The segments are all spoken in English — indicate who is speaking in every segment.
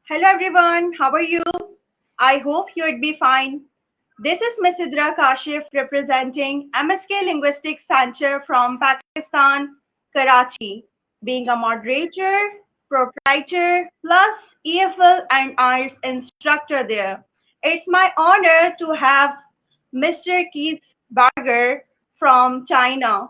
Speaker 1: Hello everyone, how are you? I hope you'd be fine. This is Miss Sidra Kashif representing MSK Linguistics Center from Pakistan, Karachi, being a moderator, proprietor, plus EFL and IELTS instructor there. It's my honor to have Mr. Keith Barger from China.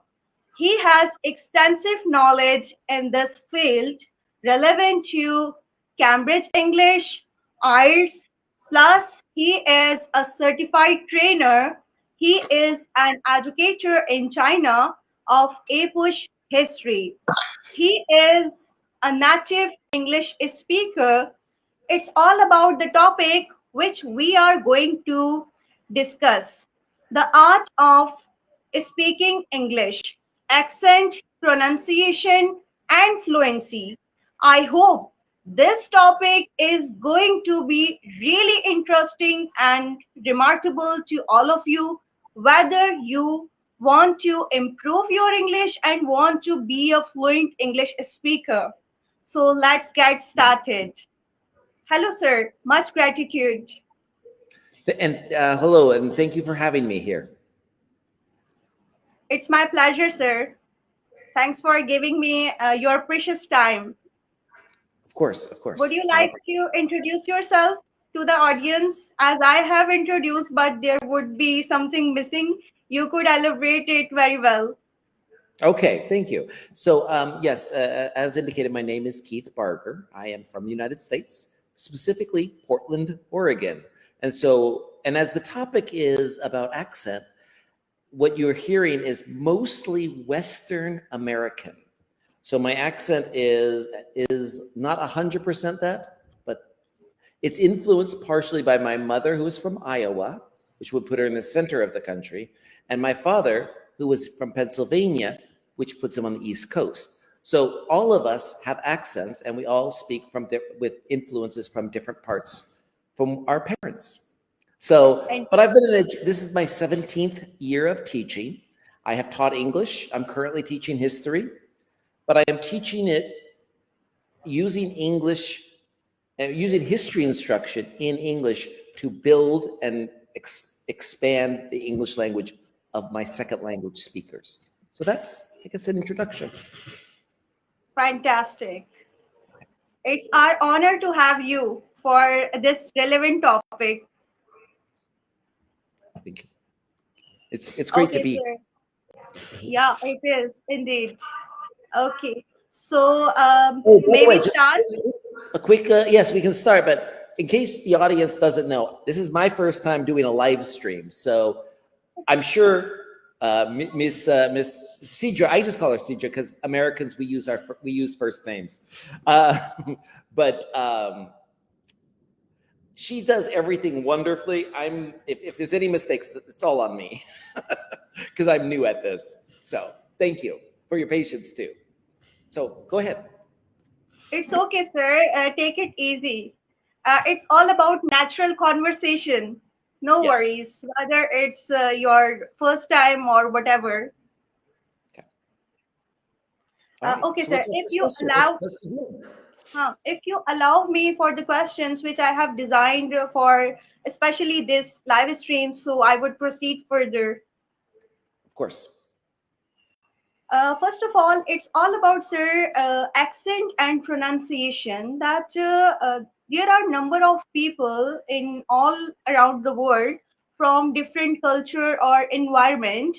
Speaker 1: He has extensive knowledge in this field relevant to Cambridge English, IELTS, plus he is a certified trainer. He is an educator in China of APUSH history. He is a native English speaker. It's all about the topic which we are going to discuss, the art of speaking English, accent, pronunciation, and fluency. I hope this topic is going to be really interesting and remarkable to all of you, whether you want to improve your English and want to be a fluent English speaker. So let's get started. Hello, sir. Much gratitude.
Speaker 2: And hello, and thank you for having me here.
Speaker 1: It's my pleasure, sir. Thanks for giving me your precious time.
Speaker 2: Of course, of course.
Speaker 1: Would you like to introduce yourself to the audience as I have introduced, but there would be something missing? You could elaborate it very well.
Speaker 2: Okay, thank you. So yes, as indicated, my name is Keith Barger. I am from the United States, specifically Portland, Oregon. And as the topic is about accent, what you're hearing is mostly Western American. So my accent is not 100% that, but it's influenced partially by my mother, who is from Iowa, which would put her in the center of the country, and my father, who was from Pennsylvania, which puts him on the East Coast. So all of us have accents, and we all speak with influences from different parts from our parents. So, but I've been this is my 17th year of teaching. I have taught English. I'm currently teaching history, but I am teaching it using English and using history instruction in English to build and expand the English language of my second language speakers. So that's, I guess, an introduction.
Speaker 1: Fantastic. It's our honor to have you for this relevant topic.
Speaker 2: Thank you. It's great to be.
Speaker 1: Sir. Yeah, it is indeed. Okay, so maybe start.
Speaker 2: A quick, yes, we can start, but in case the audience doesn't know, this is my first time doing a live stream. So I'm sure Miss Sidra, I just call her Sidra because Americans, we use first names. But she does everything wonderfully. If there's any mistakes, it's all on me because I'm new at this. So thank you for your patience too. So go ahead.
Speaker 1: It's okay, sir. Take it easy. It's all about natural conversation. No worries, whether it's your first time or whatever.
Speaker 2: Okay.
Speaker 1: Okay, sir. If you allow me for the questions which I have designed for especially this live stream, so I would proceed further.
Speaker 2: Of course.
Speaker 1: First of all, it's all about, sir, accent and pronunciation. That there are a number of people in all around the world from different culture or environment.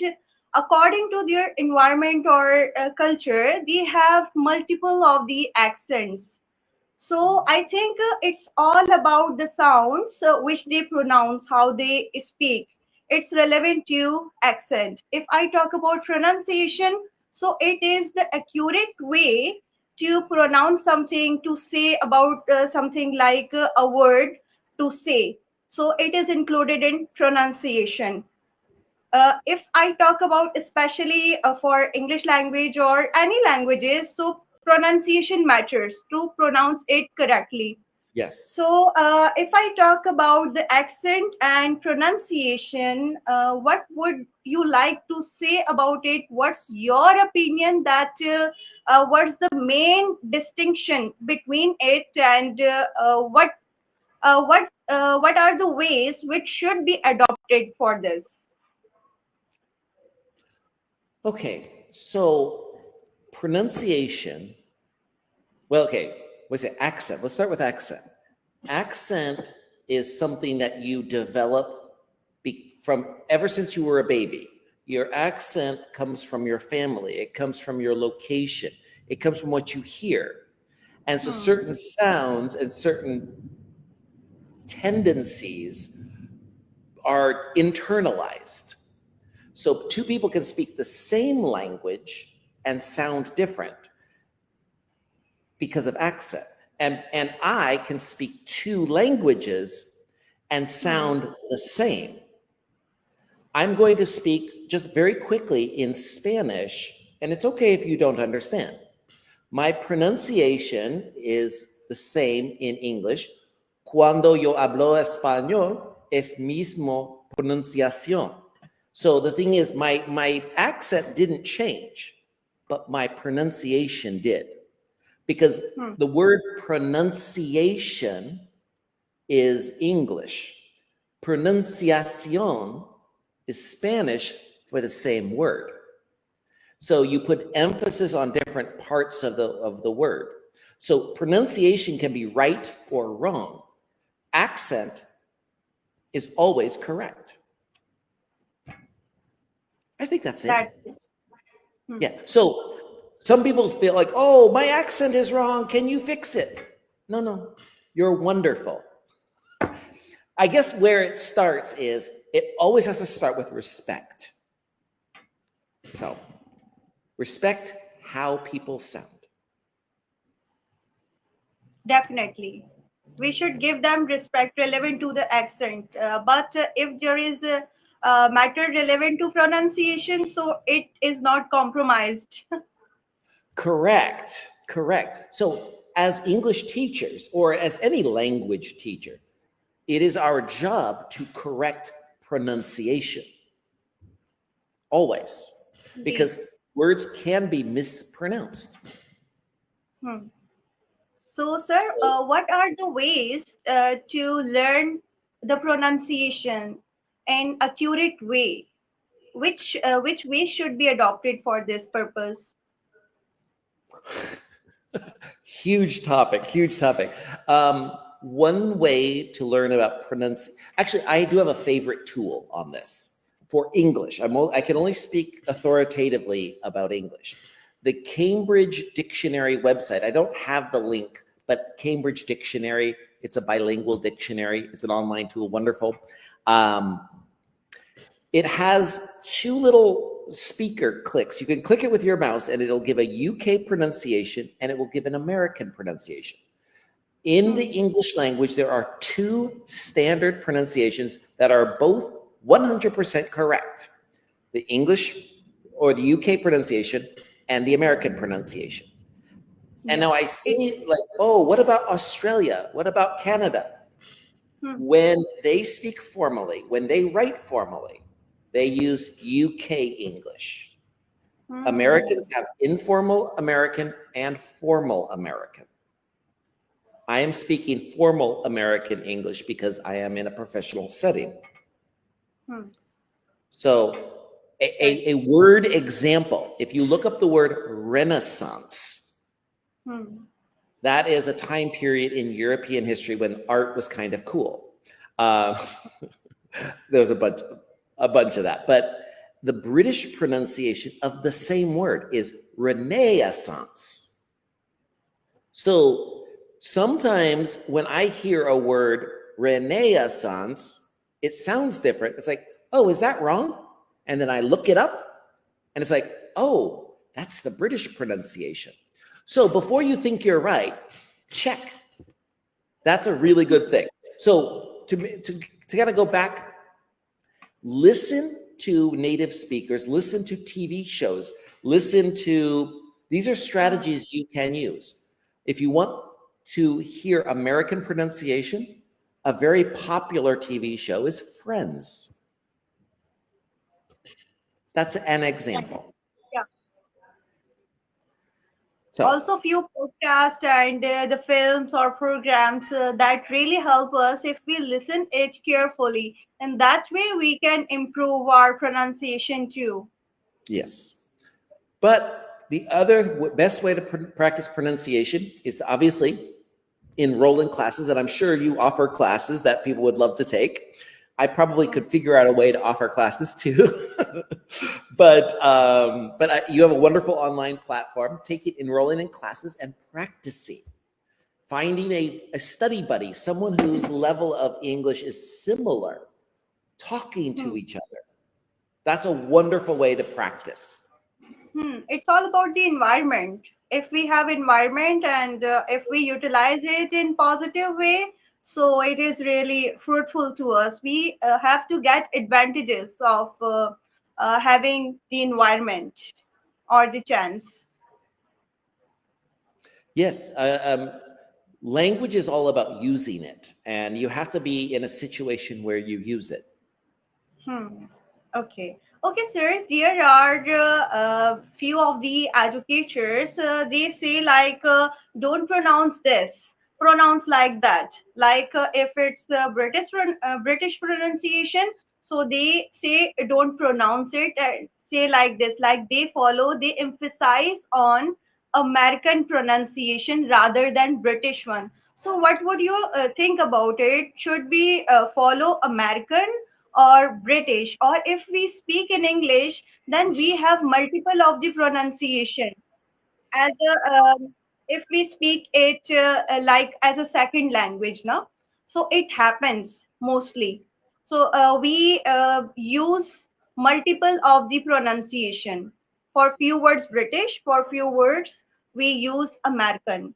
Speaker 1: According to their environment or culture, they have multiple of the accents. So I think it's all about the sounds which they pronounce, how they speak. It's relevant to accent. If I talk about pronunciation, so it is the accurate way to pronounce something, to say about something like a word to say. So it is included in pronunciation. If I talk about especially for English language or any languages, so pronunciation matters to pronounce it correctly.
Speaker 2: Yes.
Speaker 1: So, if I talk about the accent and pronunciation, what would you like to say about it? What's your opinion that what's the main distinction between it, and what are the ways which should be adopted for this?
Speaker 2: Okay, so pronunciation, well, okay, what's it? Accent. Let's start with accent. Accent is something that you develop from ever since you were a baby. Your accent comes from your family, it comes from your location, it comes from what you hear. And so certain sounds and certain tendencies are internalized. So two people can speak the same language and sound different because of accent. And I can speak two languages and sound the same. I'm going to speak just very quickly in Spanish, and it's okay if you don't understand. My pronunciation is the same in English. Cuando yo hablo español, es mismo pronunciación. So the thing is, my accent didn't change, but my pronunciation did. Because the word pronunciation is English. Pronunciación is Spanish for the same word. So you put emphasis on different parts of the word. So pronunciation can be right or wrong. Accent is always correct. I think that's it. Yeah. So some people feel like, oh, my accent is wrong. Can you fix it? No, no. You're wonderful. I guess where it starts is it always has to start with respect. So respect how people sound.
Speaker 1: Definitely. We should give them respect relevant to the accent. But if there is a matter relevant to pronunciation, so it is not compromised.
Speaker 2: Correct. Correct. So as English teachers or as any language teacher, it is our job to correct pronunciation. Always. Because words can be mispronounced.
Speaker 1: So, sir, what are the ways to learn the pronunciation in accurate way? Which way should be adopted for this purpose?
Speaker 2: Huge topic, huge topic. One way to learn about pronunciation, actually, I do have a favorite tool on this for English. I can only speak authoritatively about English. The Cambridge Dictionary website, I don't have the link, but Cambridge Dictionary, it's a bilingual dictionary. It's an online tool, wonderful. It has two little speaker clicks. You can click it with your mouse and it'll give a UK pronunciation and it will give an American pronunciation. In the English language, there are two standard pronunciations that are both 100% correct. The English or the UK pronunciation and the American pronunciation. And now I see like, oh, what about Australia? What about Canada? When they speak formally, when they write formally, they use UK English. Americans have informal American and formal American. I am speaking formal American English because I am in a professional setting. So a word example, if you look up the word Renaissance, that is a time period in European history when art was kind of cool. There's a bunch of that. But the British pronunciation of the same word is Renaissance. So sometimes when I hear a word Renaissance, it sounds different. It's like, oh, is that wrong? And then I look it up and it's like, oh, that's the British pronunciation. So before you think you're right, check. That's a really good thing. So to kind of go back, listen to native speakers, listen to TV shows, these are strategies you can use. If you want to hear American pronunciation, a very popular TV show is Friends. That's an example.
Speaker 1: Yeah.
Speaker 2: So,
Speaker 1: Also, few podcasts and the films or programs that really help us if we listen it carefully, and that way we can improve our pronunciation too.
Speaker 2: yes. But the other best way to practice pronunciation is to obviously enroll in classes, and I'm sure you offer classes that people would love to take. I probably could figure out a way to offer classes too. but you have a wonderful online platform. Take it, enrolling in classes and practicing. Finding a study buddy, someone whose level of English is similar, talking to each other. That's a wonderful way to practice.
Speaker 1: It's all about the environment. If we have environment and if we utilize it in positive way, so it is really fruitful to us. We have to get advantages of having the environment or the chance.
Speaker 2: Yes, language is all about using it, and you have to be in a situation where you use it.
Speaker 1: Hmm. Okay. Okay, sir. There are few of the educators. They say like, don't pronounce this. Pronounce like that. Like if it's British pronunciation, so they say don't pronounce it. Say like this. Like they follow. They emphasize on American pronunciation rather than British one. So what would you think about it? Should we follow American or British, or if we speak in English, then we have multiple of the pronunciation. As if we speak it like as a second language, no? So it happens mostly. So we use multiple of the pronunciation. For few words British, for few words we use American.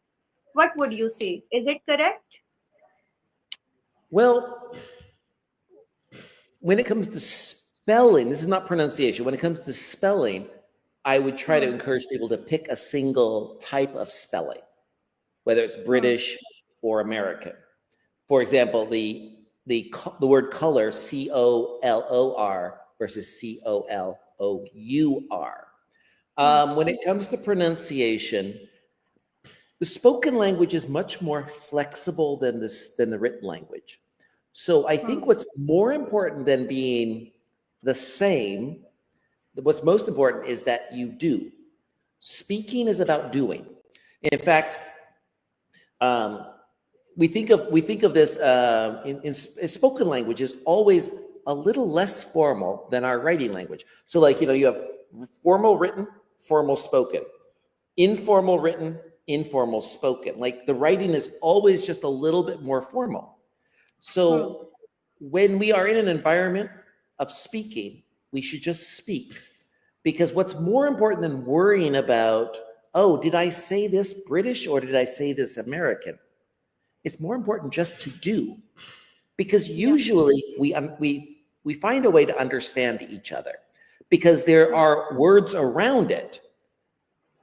Speaker 1: What would you say? Is it correct?
Speaker 2: Well, when it comes to spelling, this is not pronunciation. When it comes to spelling, I would try to
Speaker 1: Hmm.
Speaker 2: encourage people to pick a single type of spelling, whether it's
Speaker 1: Hmm.
Speaker 2: British or American. For example, the word color, COLOR versus COLOUR.
Speaker 1: Hmm.
Speaker 2: When it comes to pronunciation, the spoken language is much more flexible than the written language. So I
Speaker 1: Hmm.
Speaker 2: think what's more important than being the same, what's most important is that you do. Speaking is about doing. In fact, um, we think of this in spoken language is always a little less formal than our writing language. So, like you have formal written, formal spoken, informal written, informal spoken. Like the writing is always just a little bit more formal.
Speaker 1: Hmm.
Speaker 2: So when we are in an environment of speaking, we should just speak. Because what's more important than worrying about, oh, did I say this British or did I say this American? It's more important just to do. Because
Speaker 1: Yeah.
Speaker 2: usually we find a way to understand each other because there
Speaker 1: Hmm.
Speaker 2: are words around it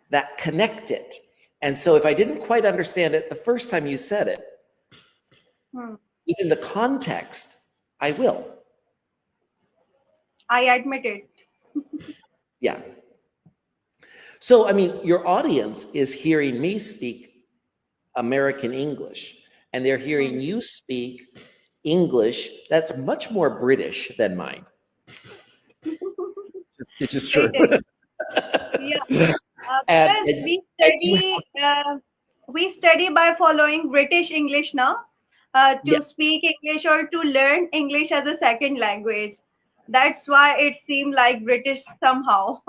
Speaker 2: that connect it. And so if I didn't quite understand it the first time you said it,
Speaker 1: Hmm.
Speaker 2: even the context, I will.
Speaker 1: I admit it.
Speaker 2: Yeah. So, I mean, your audience is hearing me speak American English, and they're hearing
Speaker 1: Hmm.
Speaker 2: you speak English that's much more British than mine. It's just
Speaker 1: It
Speaker 2: true.
Speaker 1: is. Yeah.
Speaker 2: and,
Speaker 1: Because
Speaker 2: and, and you have,
Speaker 1: we study by following British English now,
Speaker 2: yeah,
Speaker 1: to speak English or to learn English as a second language. That's why it seemed like British somehow.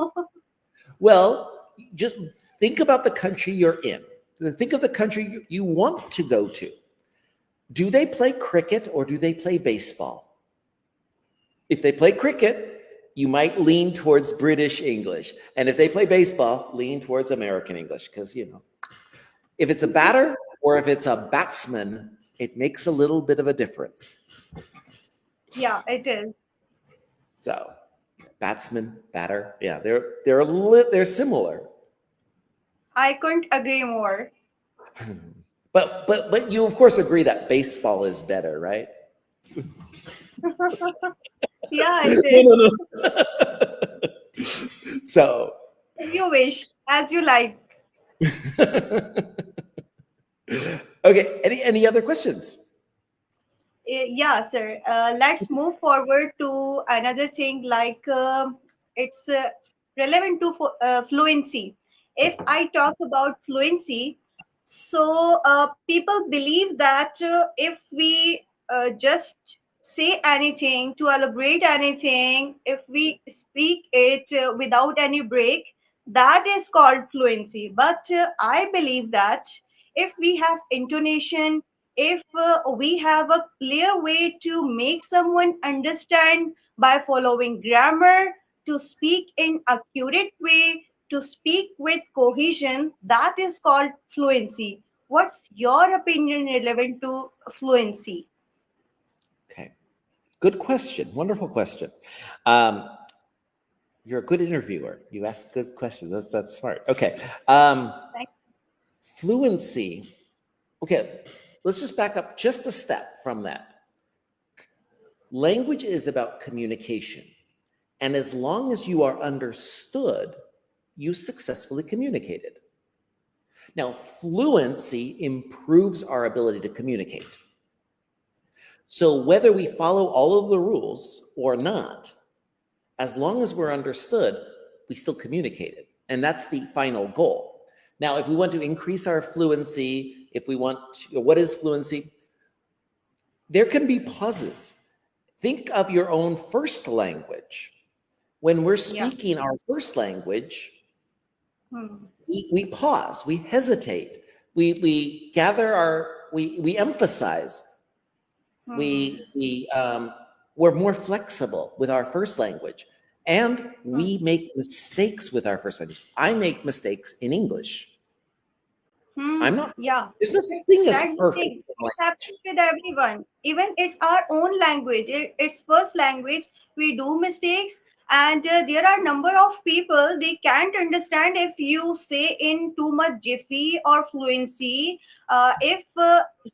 Speaker 2: well, just think about the country you're in. Think of the country you want to go to. Do they play cricket or do they play baseball? If they play cricket, you might lean towards British English. And if they play baseball, lean towards American English. Because, if it's a batter or if it's a batsman, it makes a little bit of a difference.
Speaker 1: Yeah, it is.
Speaker 2: So, batsman, batter, yeah, they're similar.
Speaker 1: I couldn't agree more.
Speaker 2: But you of course agree that baseball is better, right?
Speaker 1: Yeah, it
Speaker 2: No,
Speaker 1: is.
Speaker 2: no, no. So,
Speaker 1: As you wish, as you like.
Speaker 2: okay. Any other questions?
Speaker 1: Yeah, sir. Let's move forward to another thing like it's relevant to fluency. If I talk about fluency, so people believe that if we just say anything, to elaborate anything, if we speak it without any break, that is called fluency. But I believe that if we have intonation, if we have a clear way to make someone understand by following grammar, to speak in accurate way, to speak with cohesion, that is called fluency. What's your opinion relevant to fluency?
Speaker 2: Okay. Good question. Wonderful question. Um, you're a good interviewer. You ask good questions. That's smart. Okay.
Speaker 1: Thank
Speaker 2: Fluency. Okay. Let's just back up just a step from that. Language is about communication. And as long as you are understood, you successfully communicated. Now, fluency improves our ability to communicate. So whether we follow all of the rules or not, as long as we're understood, we still communicated. And that's the final goal. Now, if we want to increase our fluency, if we want to, what is fluency? There can be pauses. Think of your own first language. When we're
Speaker 1: Yeah.
Speaker 2: speaking our first language,
Speaker 1: Hmm.
Speaker 2: we pause, we hesitate, we gather we emphasize,
Speaker 1: Hmm.
Speaker 2: we're more flexible with our first language, and
Speaker 1: Hmm.
Speaker 2: we make mistakes with our first language. I make mistakes in English. I'm
Speaker 1: Hmm.
Speaker 2: not,
Speaker 1: Yeah.
Speaker 2: there's no such thing as
Speaker 1: That's the
Speaker 2: perfect
Speaker 1: thing.
Speaker 2: in
Speaker 1: It
Speaker 2: language.
Speaker 1: happens with everyone. Even it's our own language. It's first language. We do mistakes, and there are number of people they can't understand if you say in too much jiffy or fluency. If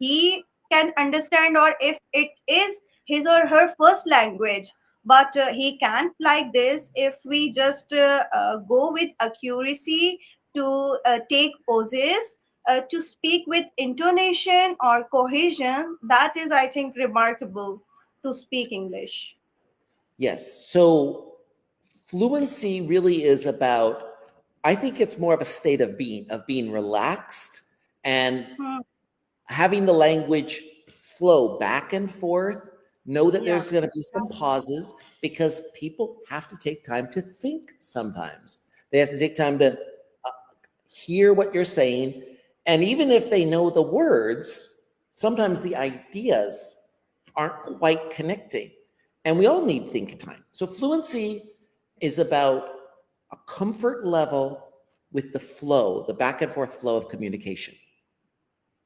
Speaker 1: he can understand, or if it is his or her first language, but he can't like this. If we just go with accuracy to take pauses, to speak with intonation or cohesion, that is, I think, remarkable to speak English.
Speaker 2: Yes, so fluency really is about, I think it's more of a state of being relaxed and
Speaker 1: Hmm.
Speaker 2: having the language flow back and forth. Know that
Speaker 1: Yeah.
Speaker 2: there's going to be some pauses because people have to take time to think sometimes. They have to take time to hear what you're saying. And even if they know the words, sometimes the ideas aren't quite connecting. And we all need think time. So fluency is about a comfort level with the flow, the back and forth flow of communication.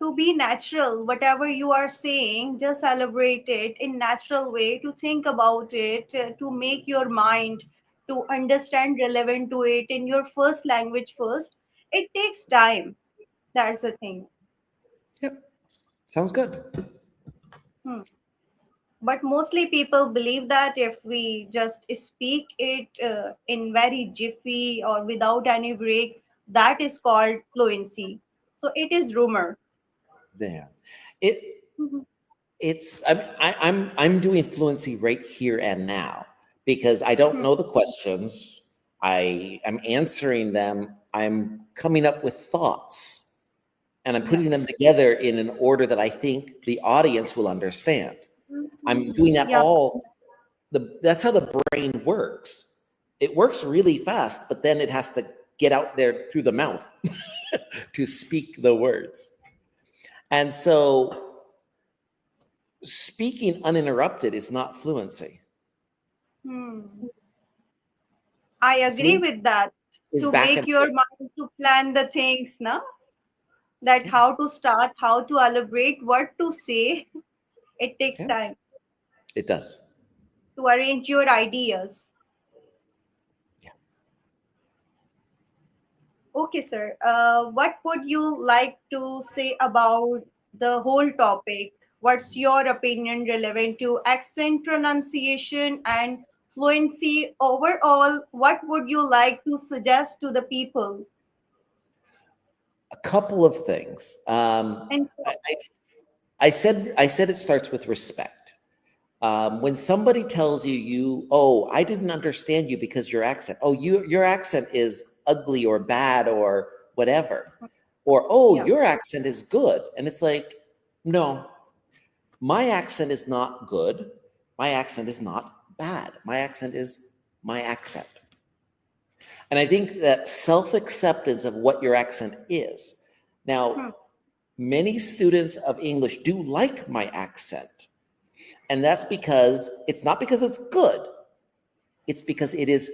Speaker 1: To be natural, whatever you are saying, just celebrate it in natural way, to think about it, to make your mind to understand relevant to it in your first language first. It takes time. That's the thing.
Speaker 2: Yep. Sounds good.
Speaker 1: Hmm. But mostly people believe that if we just speak it in very jiffy or without any break, that is called fluency. So it is rumor.
Speaker 2: Yeah. It
Speaker 1: Mhm.
Speaker 2: it's I'm doing fluency right here and now because I don't
Speaker 1: Hmm.
Speaker 2: know the questions. I am answering them. I'm coming up with thoughts and I'm
Speaker 1: Yeah.
Speaker 2: putting them together in an order that I think the audience will understand. I'm
Speaker 1: Mhm.
Speaker 2: doing that
Speaker 1: Yeah.
Speaker 2: all that's how the brain works. It works really fast, but then it has to get out there through the mouth to speak the words. And so speaking uninterrupted is not fluency.
Speaker 1: Hmm. I agree
Speaker 2: Fluency
Speaker 1: with that.
Speaker 2: is
Speaker 1: To
Speaker 2: back
Speaker 1: make
Speaker 2: and
Speaker 1: your
Speaker 2: forth.
Speaker 1: mind to plan the things, na? That
Speaker 2: Yeah,
Speaker 1: how to start, how to elaborate, what to say. It takes
Speaker 2: yeah,
Speaker 1: time
Speaker 2: it does.
Speaker 1: to arrange your ideas.
Speaker 2: Yeah.
Speaker 1: Okay, sir. What would you like to say about the whole topic? What's your opinion relevant to accent pronunciation and fluency overall? What would you like to suggest to the people?
Speaker 2: A couple of things.
Speaker 1: And
Speaker 2: I said it starts with respect. When somebody tells you, oh, I didn't understand you because your accent, oh, your accent is ugly or bad or whatever, or oh,
Speaker 1: yeah,
Speaker 2: your accent is good, and it's like, no, my accent is not good, my accent is not bad, my accent is my accent. And I think that self-acceptance of what your accent is.
Speaker 1: hmm,
Speaker 2: Now, many students of English do like my accent. And that's because it's not because it's good, it's because it is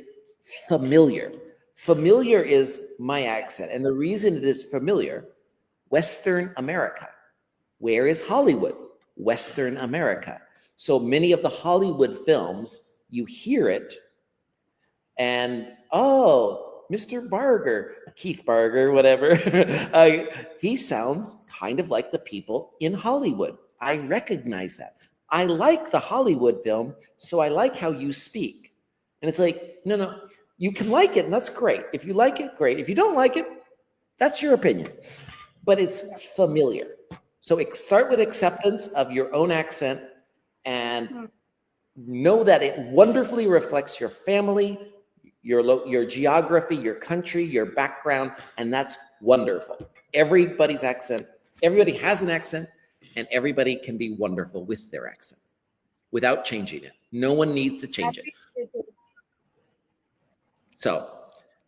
Speaker 2: familiar. Familiar is my accent. And the reason it is familiar, Western America. Where is Hollywood? Western America. So many of the Hollywood films, you hear it and, oh, Mr. Barger, Keith Barger, whatever, he sounds kind of like the people in Hollywood. I recognize that. I like the Hollywood film, so I like how you speak. And it's like, no, no, you can like it, and that's great. If you like it, great. If you don't like it, that's your opinion. But it's familiar. So start with acceptance of your own accent and
Speaker 1: hmm.
Speaker 2: know that it wonderfully reflects your family, your geography, your country, your background, and that's wonderful. Everybody's accent, everybody has an accent, and everybody can be wonderful with their accent without changing it. No one needs to change it. So,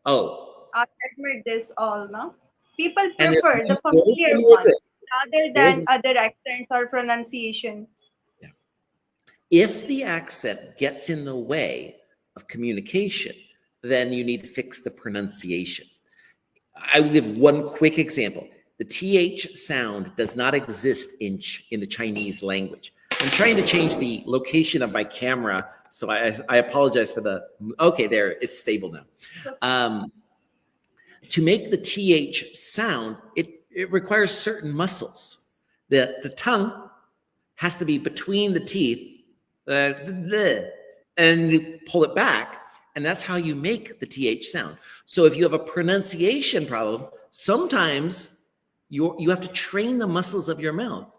Speaker 2: oh,
Speaker 1: I admit this all, no? People
Speaker 2: and
Speaker 1: prefer the
Speaker 2: there's
Speaker 1: familiar
Speaker 2: one more
Speaker 1: ones
Speaker 2: thing.
Speaker 1: rather
Speaker 2: There's
Speaker 1: than other accents or pronunciation.
Speaker 2: Yeah. If the accent gets in the way of communication, then you need to fix the pronunciation. I will give one quick example. The TH sound does not exist in the Chinese language. I'm trying to change the location of my camera, so I apologize for the, okay, there, it's stable now. To make the TH sound, it requires certain muscles. The tongue has to be between the teeth, and you pull it back, and that's how you make the TH sound. So if you have a pronunciation problem, sometimes you have to train the muscles of your mouth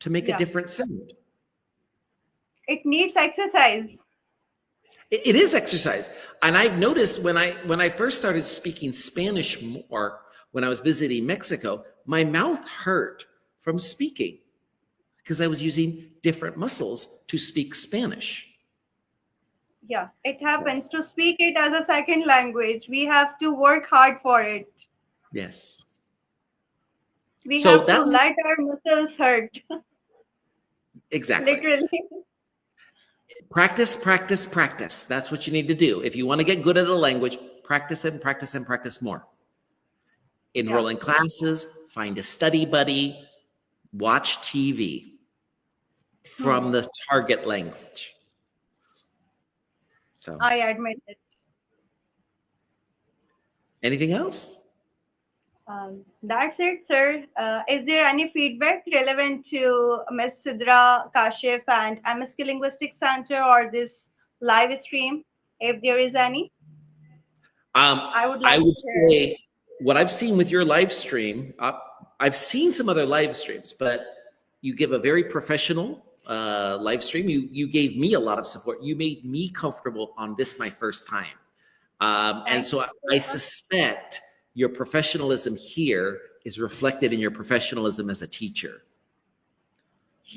Speaker 2: to make a
Speaker 1: Yeah,
Speaker 2: different sound.
Speaker 1: it needs exercise.
Speaker 2: It is exercise. And I've noticed when I first started speaking Spanish more, when I was visiting Mexico, my mouth hurt from speaking because I was using different muscles to speak Spanish.
Speaker 1: Yeah, it happens. To speak it as a second language, we have to work hard for it.
Speaker 2: Yes.
Speaker 1: We
Speaker 2: So
Speaker 1: have to
Speaker 2: that's
Speaker 1: let our muscles hurt,
Speaker 2: exactly.
Speaker 1: literally.
Speaker 2: Practice, practice, practice. That's what you need to do. If you want to get good at a language, practice and practice and practice more.
Speaker 1: Yeah,
Speaker 2: Enroll in classes, find a study buddy, watch TV
Speaker 1: hmm.
Speaker 2: from the target language. So,
Speaker 1: I admit it.
Speaker 2: anything else?
Speaker 1: That's it, sir. Is there any feedback relevant to Ms. Sidra Kashif and MSK Linguistics Center or this live stream? If there is any, I would
Speaker 2: I
Speaker 1: like
Speaker 2: would
Speaker 1: to hear.
Speaker 2: say what I've seen with your live stream, I've seen some other live streams, but you give a very professional live stream. You gave me a lot of support. You made me comfortable on this my first time. And
Speaker 1: Thank
Speaker 2: so I
Speaker 1: you.
Speaker 2: suspect your professionalism here is reflected in your professionalism as a teacher.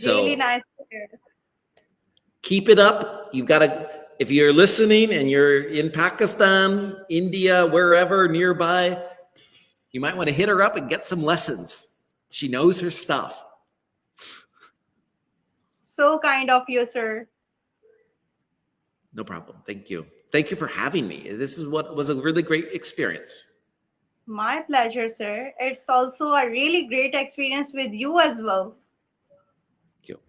Speaker 1: Really
Speaker 2: So
Speaker 1: nice to hear.
Speaker 2: keep it up. You've got to, if you're listening and you're in Pakistan, India, wherever nearby, you might want to hit her up and get some lessons. She knows her stuff.
Speaker 1: So kind of you, sir.
Speaker 2: No problem. Thank you. Thank you for having me. This is what was a really great experience.
Speaker 1: My pleasure, sir. It's also a really great experience with you as well.
Speaker 2: Thank you.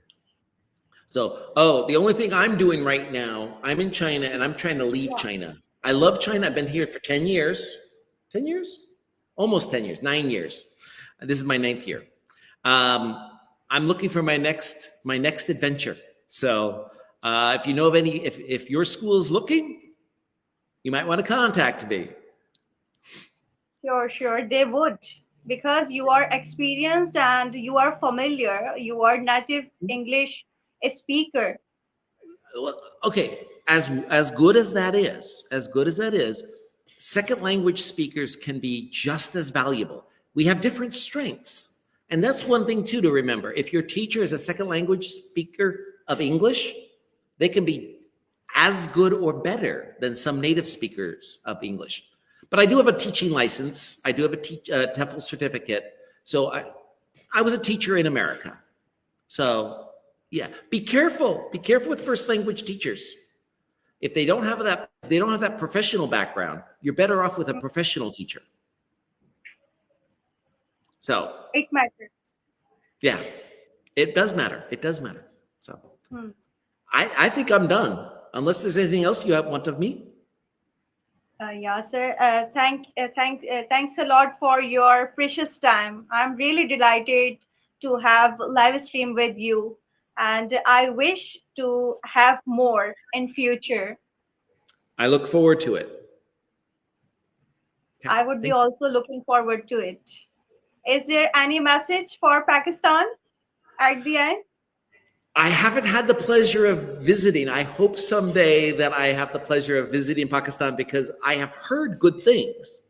Speaker 2: So, oh, the only thing I'm doing right now, I'm in China and I'm trying to leave
Speaker 1: Yeah.
Speaker 2: China. I love China. I've been here for 10 years. 10 years? almost 10 years, 9 years. This is my 9th year. I'm looking for my next adventure. So if you know of any, if your school is looking, you might want to contact me.
Speaker 1: Sure, they would, because you are experienced and you are familiar. You are native English speaker.
Speaker 2: Well, okay, as good as that is, second language speakers can be just as valuable. We have different strengths. And that's one thing too to remember. If your teacher is a second language speaker of English, they can be as good or better than some native speakers of English. But I do have a teaching license. I do have a TEFL certificate. So I was a teacher in America. So yeah, be careful. Be careful with first language teachers. If they don't have that professional background, you're better off with a professional teacher. So
Speaker 1: It matters.
Speaker 2: yeah, it does matter. It does matter. So I think I'm done. Unless there's anything else you want of me.
Speaker 1: Yeah, sir. Thanks a lot for your precious time. I'm really delighted to have live stream with you, and I wish to have more in future.
Speaker 2: I look forward to it. Okay,
Speaker 1: I would be
Speaker 2: thank you.
Speaker 1: also looking forward to it. Is there any message for Pakistan at the end?
Speaker 2: I haven't had the pleasure of visiting. I hope someday that I have the pleasure of visiting Pakistan because I have heard good things.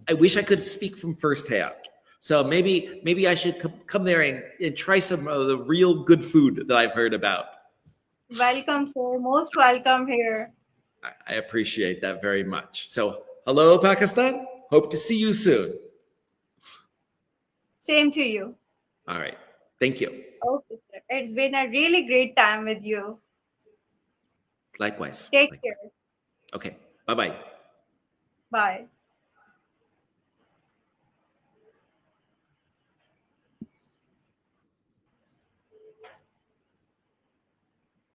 Speaker 2: I wish I could speak from firsthand. So maybe I should come there and try some of the real good food that I've heard about.
Speaker 1: Welcome, sir. Most welcome here.
Speaker 2: I appreciate that very much. So hello, Pakistan. Hope to see you soon.
Speaker 1: Same to you.
Speaker 2: All right. Thank you.
Speaker 1: Okay, sir. It's been a really great time with you.
Speaker 2: Likewise.
Speaker 1: Take
Speaker 2: Likewise.
Speaker 1: care.
Speaker 2: Okay. Bye-bye.
Speaker 1: Bye.